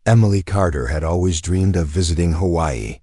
Emily Carter had always dreamed of visiting Hawaii.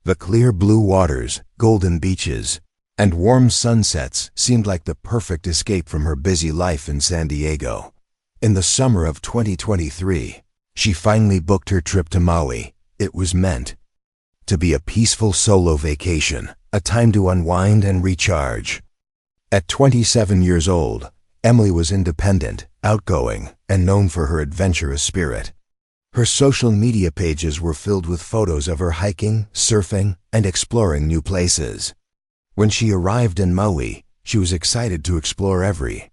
The clear blue waters, golden beaches, and warm sunsets seemed like the perfect escape from her busy life in San Diego. In the summer of 2023, she finally booked her trip to Maui. It was meant to be a peaceful solo vacation, a time to unwind and recharge. At 27 years old, Emily was independent, outgoing, and known for her adventurous spirit. Her social media pages were filled with photos of her hiking, surfing, and exploring new places. When she arrived in Maui, she was excited to explore every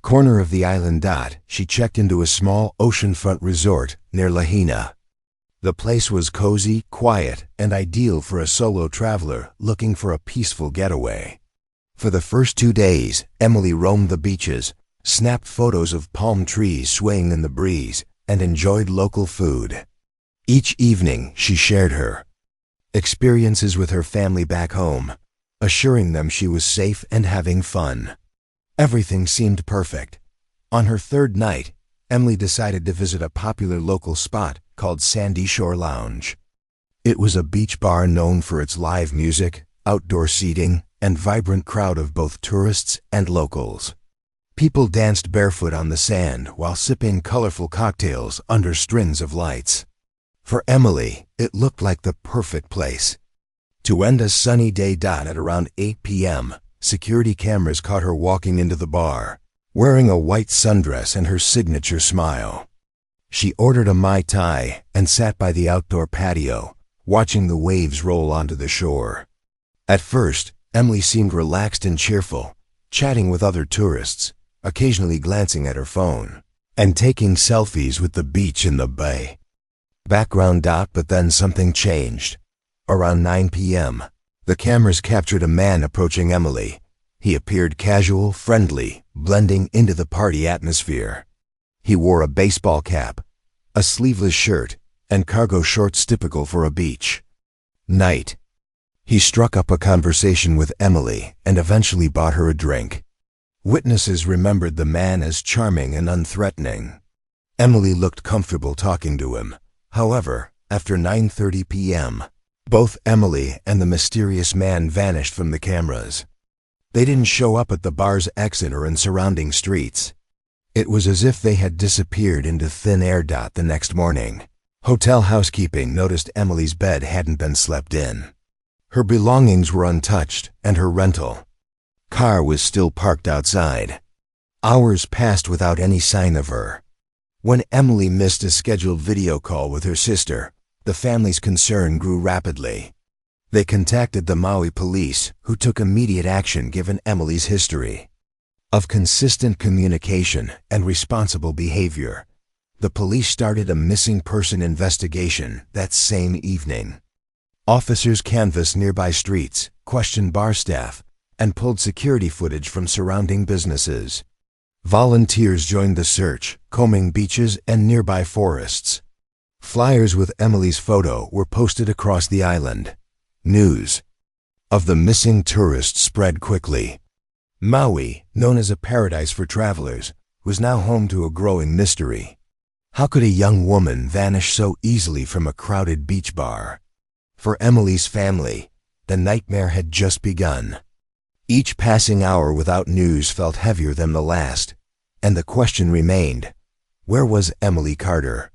corner of the island. She checked into a small oceanfront resort near Lahaina. The place was cozy, quiet, and ideal for a solo traveler looking for a peaceful getaway. For the first 2 days, Emily roamed the beaches, snapped photos of palm trees swaying in the breeze, and enjoyed local food. Each evening, she shared her experiences with her family back home, assuring them she was safe and having fun. Everything seemed perfect. On her third night, Emily decided to visit a popular local spot called Sandy Shore Lounge. It was a beach bar known for its live music, outdoor seating, and vibrant crowd of both tourists and locals. People danced barefoot on the sand while sipping colorful cocktails under strings of lights. For Emily, it looked like the perfect place to end a sunny day. At around 8 p.m., security cameras caught her walking into the bar, wearing a white sundress and her signature smile. She ordered a Mai Tai and sat by the outdoor patio, watching the waves roll onto the shore. At first, Emily seemed relaxed and cheerful, chatting with other tourists, occasionally glancing at her phone, and taking selfies with the beach and the bay. Background. But then something changed. Around 9 p.m., the cameras captured a man approaching Emily. He appeared casual, friendly, blending into the party atmosphere. He wore a baseball cap, a sleeveless shirt, and cargo shorts typical for a beach night. He struck up a conversation with Emily and eventually bought her a drink. Witnesses remembered the man as charming and unthreatening. Emily looked comfortable talking to him. However, after 9:30 p.m., both Emily and the mysterious man vanished from the cameras. They didn't show up at the bar's exit or in surrounding streets. It was as if they had disappeared into thin air. The next morning, hotel housekeeping noticed Emily's bed hadn't been slept in. Her belongings were untouched, and her rental car was still parked outside. Hours passed without any sign of her. When Emily missed a scheduled video call with her sister, the family's concern grew rapidly. They contacted the Maui police, who took immediate action given Emily's history of consistent communication and responsible behavior. The police started a missing person investigation that same evening. Officers canvassed nearby streets, questioned bar staff, and pulled security footage from surrounding businesses. Volunteers joined the search, combing beaches and nearby forests. Flyers with Emily's photo were posted across the island. News of the missing tourist spread quickly. Maui, known as a paradise for travelers, was now home to a growing mystery. How could a young woman vanish so easily from a crowded beach bar? For Emily's family, the nightmare had just begun. Each passing hour without news felt heavier than the last, and the question remained, where was Emily Carter?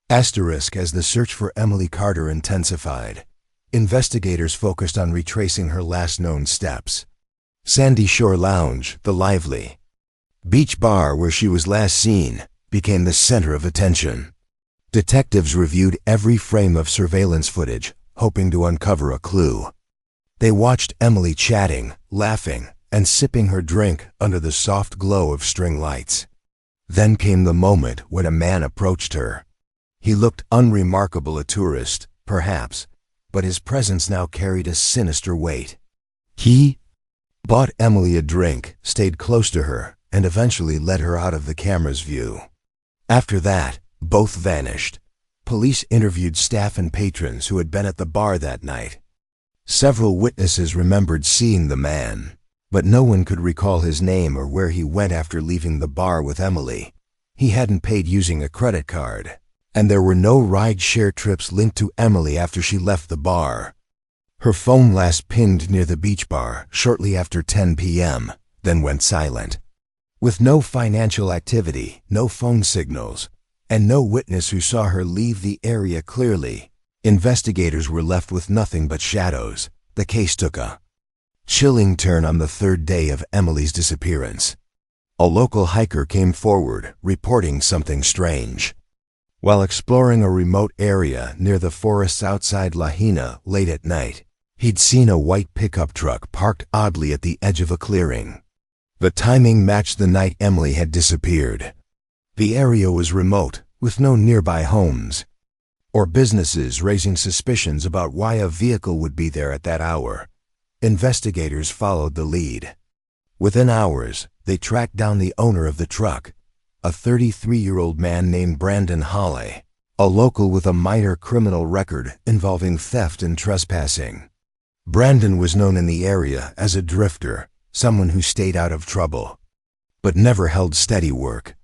As the search for Emily Carter intensified, investigators focused on retracing her last known steps. Sandy Shore Lounge, the lively beach bar where she was last seen, became the center of attention. Detectives reviewed every frame of surveillance footage, hoping to uncover a clue. They watched Emily chatting, laughing, and sipping her drink under the soft glow of string lights. Then came the moment when a man approached her. He looked unremarkable, a tourist, perhaps, but his presence now carried a sinister weight. He bought Emily a drink, stayed close to her, and eventually led her out of the camera's view. After that, both vanished. Police interviewed staff and patrons who had been at the bar that night. Several witnesses remembered seeing the man, but no one could recall his name or where he went after leaving the bar with Emily. He hadn't paid using a credit card. and there were no ride-share trips linked to Emily after she left the bar. Her phone last pinged near the beach bar shortly after 10 p.m., then went silent. With no financial activity, no phone signals, and no witness who saw her leave the area clearly, investigators were left with nothing but shadows. The case took a chilling turn on the third day of Emily's disappearance. A local hiker came forward, reporting something strange. While exploring a remote area near the forests outside Lahaina late at night, he'd seen a white pickup truck parked oddly at the edge of a clearing. The timing matched the night Emily had disappeared. The area was remote, with no nearby homes or businesses, raising suspicions about why a vehicle would be there at that hour. Investigators followed the lead. Within hours, they tracked down the owner of the truck, a 33-year-old man named Brandon Hawley, a local with a minor criminal record involving theft and trespassing. Brandon was known in the area as a drifter, someone who stayed out of trouble, but never held steady work.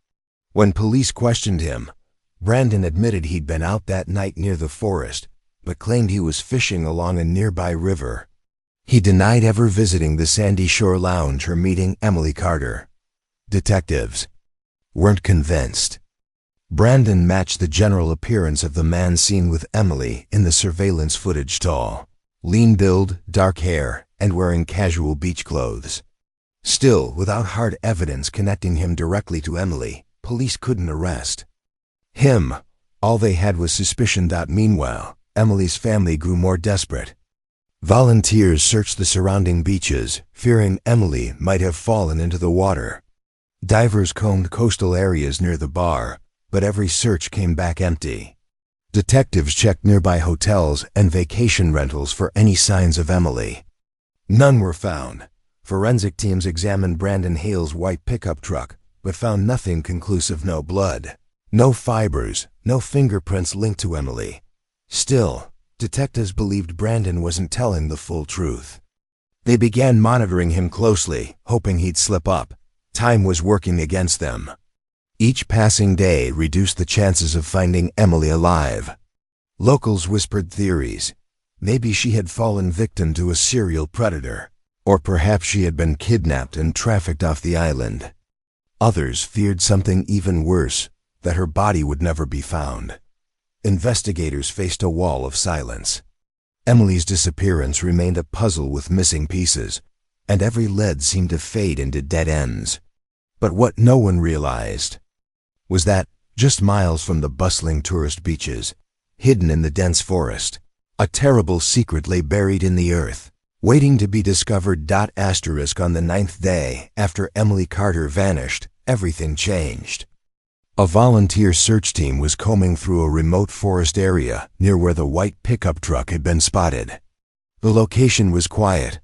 When police questioned him, Brandon admitted he'd been out that night near the forest, but claimed he was fishing along a nearby river. He denied ever visiting the Sandy Shore Lounge or meeting Emily Carter. Detectives weren't convinced. Brandon matched the general appearance of the man seen with Emily in the surveillance footage: tall, lean build, dark hair, and wearing casual beach clothes. Still, without hard evidence connecting him directly to Emily, police couldn't arrest him. All they had was suspicion. Meanwhile, Emily's family grew more desperate. Volunteers searched the surrounding beaches, fearing Emily might have fallen into the water. Divers combed coastal areas near the bar, but every search came back empty. Detectives checked nearby hotels and vacation rentals for any signs of Emily. None were found. Forensic teams examined Brandon Hale's white pickup truck, but found nothing conclusive: no blood, no fibers, no fingerprints linked to Emily. Still, detectives believed Brandon wasn't telling the full truth. They began monitoring him closely, hoping he'd slip up. Time was working against them. Each passing day reduced the chances of finding Emily alive. Locals whispered theories. Maybe she had fallen victim to a serial predator, or perhaps she had been kidnapped and trafficked off the island. Others feared something even worse, that her body would never be found. Investigators faced a wall of silence. Emily's disappearance remained a puzzle with missing pieces, and every lead seemed to fade into dead ends. But what no one realized was that, just miles from the bustling tourist beaches, hidden in the dense forest, a terrible secret lay buried in the earth, waiting to be discovered. On the 9th day after Emily Carter vanished, everything changed. A volunteer search team was combing through a remote forest area near where the white pickup truck had been spotted. The location was quiet,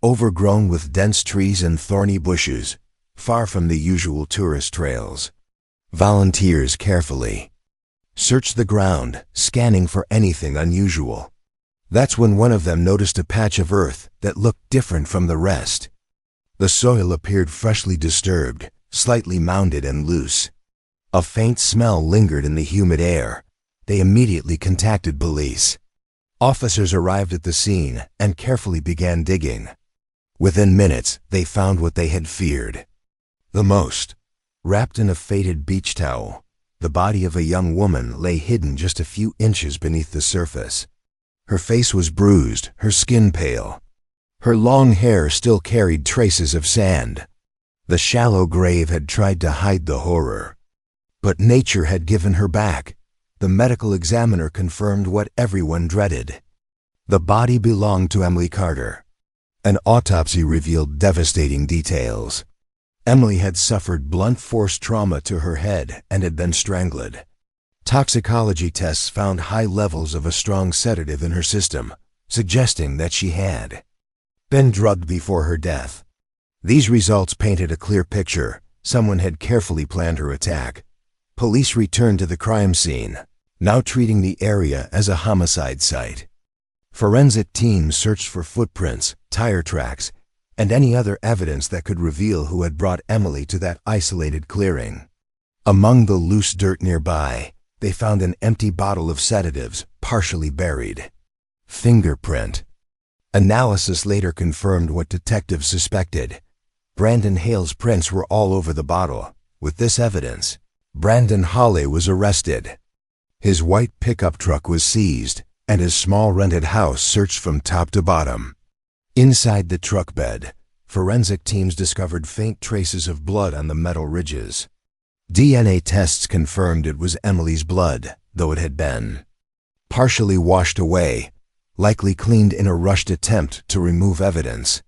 overgrown with dense trees and thorny bushes, far from the usual tourist trails. Volunteers carefully searched the ground, scanning for anything unusual. That's when one of them noticed a patch of earth that looked different from the rest. The soil appeared freshly disturbed, slightly mounded and loose. A faint smell lingered in the humid air. They immediately contacted police. Officers arrived at the scene and carefully began digging. Within minutes, they found what they had feared the most. Wrapped in a faded beach towel, the body of a young woman lay hidden just a few inches beneath the surface. Her face was bruised, her skin pale. Her long hair still carried traces of sand. The shallow grave had tried to hide the horror. But nature had given her back. The medical examiner confirmed what everyone dreaded. The body belonged to Emily Carter. An autopsy revealed devastating details. Emily had suffered blunt force trauma to her head and had been strangled. Toxicology tests found high levels of a strong sedative in her system, suggesting that she had been drugged before her death. These results painted a clear picture. Someone had carefully planned her attack. Police returned to the crime scene, now treating the area as a homicide site. Forensic teams searched for footprints, tire tracks, and any other evidence that could reveal who had brought Emily to that isolated clearing. Among the loose dirt nearby, they found an empty bottle of sedatives, partially buried. Fingerprint. Analysis later confirmed what detectives suspected. Brandon Hale's prints were all over the bottle. With this evidence, Brandon Hale was arrested. His white pickup truck was seized, and his small rented house searched from top to bottom. Inside the truck bed, forensic teams discovered faint traces of blood on the metal ridges. DNA tests confirmed it was Emily's blood, though it had been partially washed away, likely cleaned in a rushed attempt to remove evidence.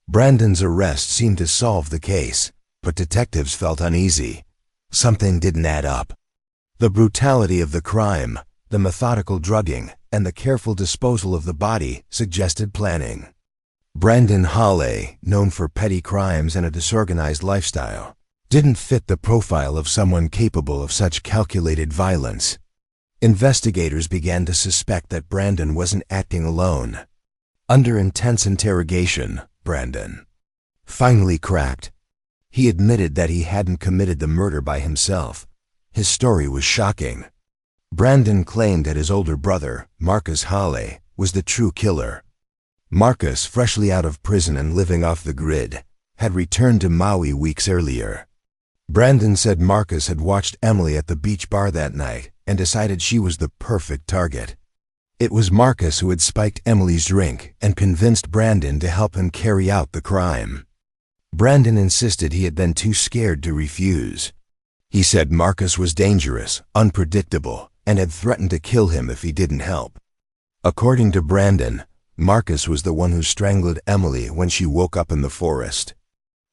Brandon's arrest seemed to solve the case, but detectives felt uneasy. Something didn't add up. The brutality of the crime, the methodical drugging, and the careful disposal of the body suggested planning. Brandon Hale, known for petty crimes and a disorganized lifestyle, didn't fit the profile of someone capable of such calculated violence. Investigators began to suspect that Brandon wasn't acting alone. Under intense interrogation, Brandon finally cracked. He admitted that he hadn't committed the murder by himself. His story was shocking. Brandon claimed that his older brother, Marcus Hale, was the true killer. Marcus, freshly out of prison and living off the grid, had returned to Maui weeks earlier. Brandon said Marcus had watched Emily at the beach bar that night and decided she was the perfect target. It was Marcus who had spiked Emily's drink and convinced Brandon to help him carry out the crime. Brandon insisted he had been too scared to refuse. He said Marcus was dangerous, unpredictable, and had threatened to kill him if he didn't help. According to Brandon, Marcus was the one who strangled Emily when she woke up in the forest.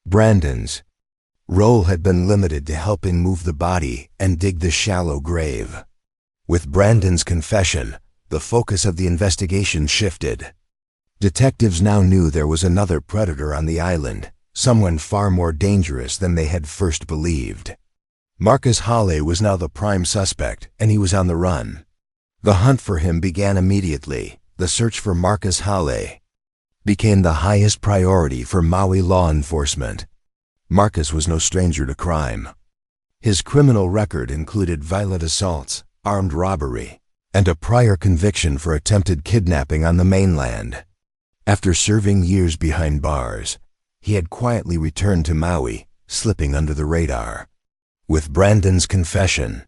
Brandon's role had been limited to helping move the body and dig the shallow grave. With Brandon's confession, the focus of the investigation shifted. Detectives now knew there was another predator on the island, someone far more dangerous than they had first believed. Marcus Hale was now the prime suspect, and he was on the run. The hunt for him began immediately. The search for Marcus Hale became the highest priority for Maui law enforcement. Marcus was no stranger to crime. His criminal record included violent assaults, armed robbery, and a prior conviction for attempted kidnapping on the mainland. After serving years behind bars, he had quietly returned to Maui, slipping under the radar. With Brandon's confession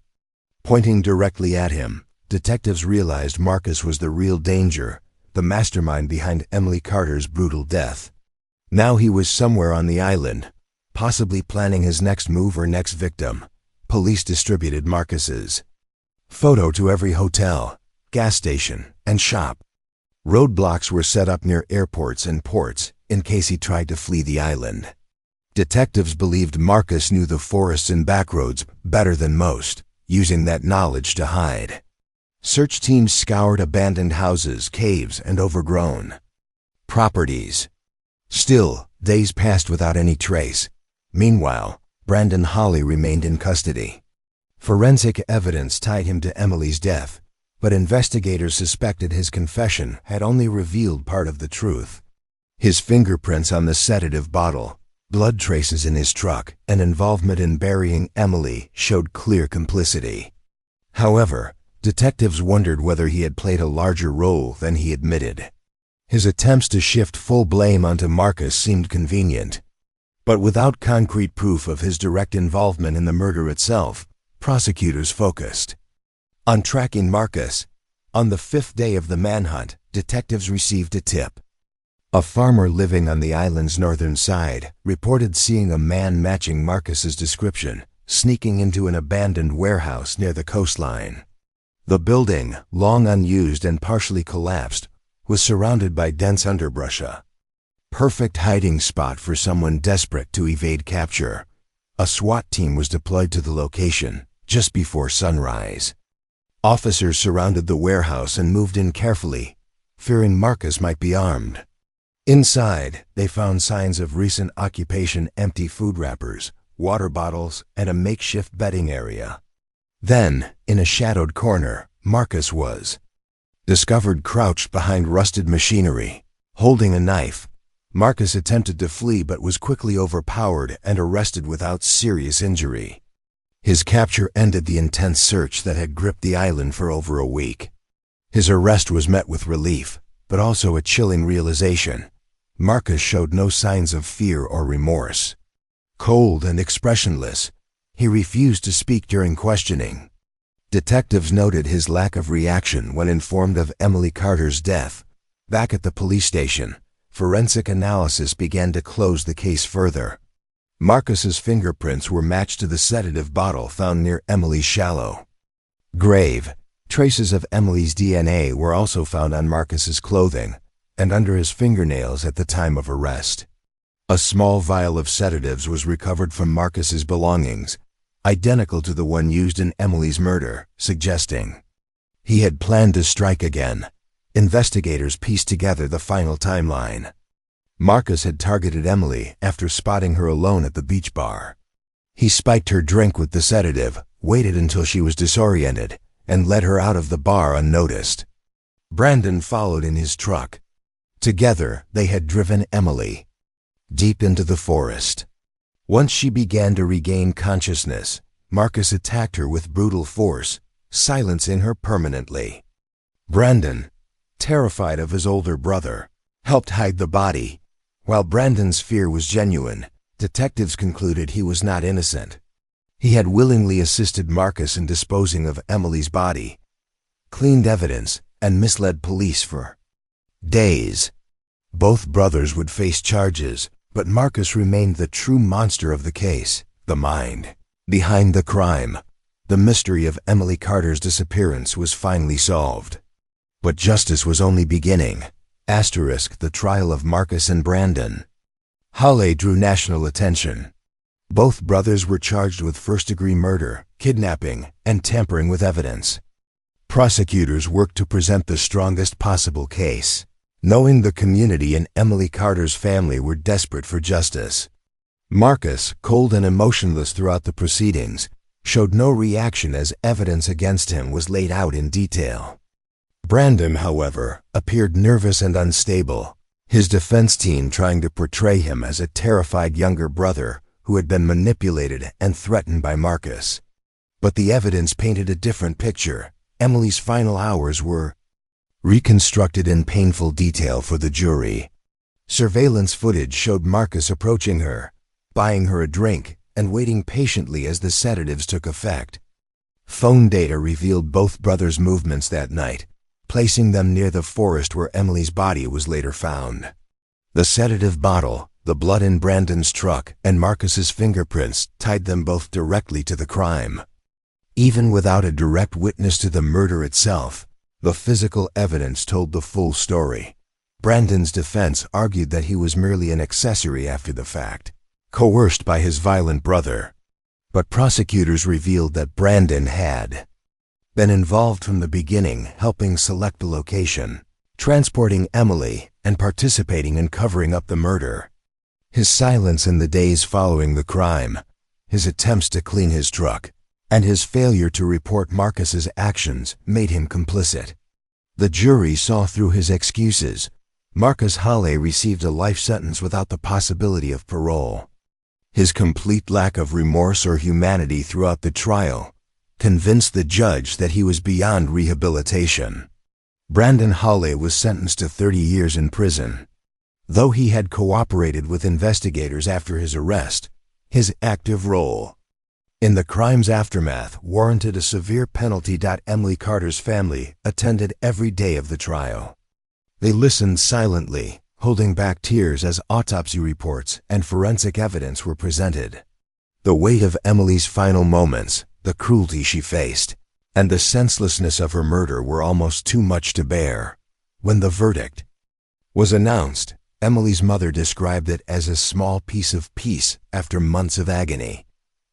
pointing directly at him, detectives realized Marcus was the real danger, the mastermind behind Emily Carter's brutal death. Now he was somewhere on the island, possibly planning his next move or next victim. Police distributed Marcus's photo to every hotel, gas station, and shop. Roadblocks were set up near airports and ports in case he tried to flee the island. Detectives believed Marcus knew the forests and backroads better than most, using that knowledge to hide. Search teams scoured abandoned houses, caves, and overgrown properties. Still, days passed without any trace. Meanwhile, Brandon Hale remained in custody. Forensic evidence tied him to Emily's death, but investigators suspected his confession had only revealed part of the truth. His fingerprints on the sedative bottle, blood traces in his truck, and involvement in burying Emily showed clear complicity. However, detectives wondered whether he had played a larger role than he admitted. His attempts to shift full blame onto Marcus seemed convenient. But without concrete proof of his direct involvement in the murder itself, prosecutors focused on tracking Marcus. On the fifth day of the manhunt, detectives received a tip. A farmer living on the island's northern side reported seeing a man matching Marcus's description, sneaking into an abandoned warehouse near the coastline. The building, long unused and partially collapsed, was surrounded by dense underbrush. A perfect hiding spot for someone desperate to evade capture. A SWAT team was deployed to the location just before sunrise. Officers surrounded the warehouse and moved in carefully, fearing Marcus might be armed. Inside, they found signs of recent occupation: empty food wrappers, water bottles, and a makeshift bedding area. Then, in a shadowed corner, Marcus was discovered crouched behind rusted machinery, Holding a knife, Marcus attempted to flee but was quickly overpowered and arrested without serious injury. His capture ended the intense search that had gripped the island for over a week. His arrest was met with relief, but also a chilling realization. Marcus showed no signs of fear or remorse. Cold and expressionless, he refused to speak during questioning. Detectives noted his lack of reaction when informed of Emily Carter's death. Back at the police station, forensic analysis began to close the case further. Marcus's fingerprints were matched to the sedative bottle found near Emily's shallow grave. Traces of Emily's DNA were also found on Marcus's clothing and under his fingernails at the time of arrest. A small vial of sedatives was recovered from Marcus's belongings, identical to the one used in Emily's murder, suggesting he had planned to strike again. Investigators pieced together the final timeline. Marcus had targeted Emily after spotting her alone at the beach bar. He spiked her drink with the sedative, waited until she was disoriented, and led her out of the bar unnoticed. Brandon followed in his truck. Together, they had driven Emily deep into the forest. Once she began to regain consciousness, Marcus attacked her with brutal force, silencing her permanently. Brandon, terrified of his older brother, helped hide the body. While Brandon's fear was genuine, detectives concluded he was not innocent. He had willingly assisted Marcus in disposing of Emily's body, cleaned evidence, and misled police for days. Both brothers would face charges, but Marcus remained the true monster of the case, the mind behind the crime. The mystery of Emily Carter's disappearance was finally solved. But justice was only beginning. The trial of Marcus and Brandon Halle drew national attention. Both brothers were charged with first-degree murder, kidnapping, and tampering with evidence. Prosecutors worked to present the strongest possible case, knowing the community and Emily Carter's family were desperate for justice. Marcus, cold and emotionless throughout the proceedings, showed no reaction as evidence against him was laid out in detail. Brandon, however, appeared nervous and unstable, his defense team trying to portray him as a terrified younger brother who had been manipulated and threatened by Marcus. But the evidence painted a different picture. Emily's final hours were reconstructed in painful detail for the jury. Surveillance footage showed Marcus approaching her, buying her a drink, and waiting patiently as the sedatives took effect. Phone data revealed both brothers' movements that night, placing them near the forest where Emily's body was later found. The sedative bottle, the blood in Brandon's truck, and Marcus's fingerprints tied them both directly to the crime. Even without a direct witness to the murder itself, the physical evidence told the full story. Brandon's defense argued that he was merely an accessory after the fact, coerced by his violent brother. But prosecutors revealed that Brandon had been involved from the beginning, helping select the location, transporting Emily, and participating in covering up the murder. His silence in the days following the crime, his attempts to clean his truck, and his failure to report Marcus's actions made him complicit. The jury saw through his excuses. Marcus Halle received a life sentence without the possibility of parole. His complete lack of remorse or humanity throughout the trial convinced the judge that he was beyond rehabilitation. Brandon Halle was sentenced to 30 years in prison. Though he had cooperated with investigators after his arrest, his active role in the crime's aftermath warranted a severe penalty. Emily Carter's family attended every day of the trial. They listened silently, holding back tears as autopsy reports and forensic evidence were presented. The weight of Emily's final moments, the cruelty she faced, and the senselessness of her murder were almost too much to bear. When the verdict was announced, Emily's mother described it as a small piece of peace after months of agony.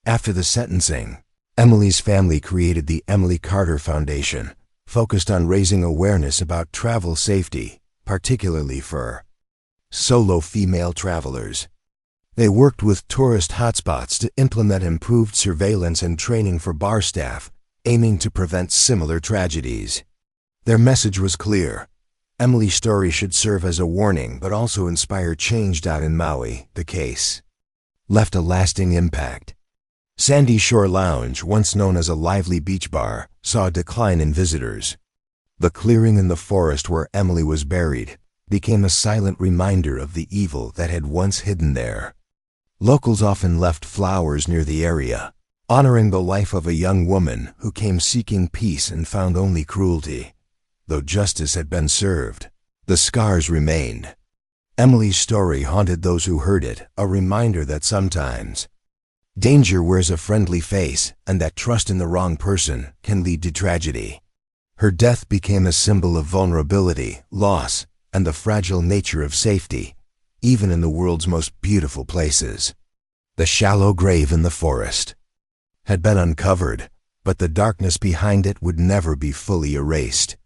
After the sentencing, Emily's family created the Emily Carter Foundation, focused on raising awareness about travel safety, particularly for solo female travelers. They worked with tourist hotspots to implement improved surveillance and training for bar staff, aiming to prevent similar tragedies. Their message was clear: Emily's story should serve as a warning but also inspire change. In Maui, the case left a lasting impact. Sandy Shore Lounge, once known as a lively beach bar, saw a decline in visitors. The clearing in the forest where Emily was buried became a silent reminder of the evil that had once hidden there. Locals often left flowers near the area, honoring the life of a young woman who came seeking peace and found only cruelty. Though justice had been served, the scars remained. Emily's story haunted those who heard it, a reminder that sometimes danger wears a friendly face and that trust in the wrong person can lead to tragedy. Her death became a symbol of vulnerability, loss, and the fragile nature of safety, even in the world's most beautiful places. The shallow grave in the forest had been uncovered, but the darkness behind it would never be fully erased.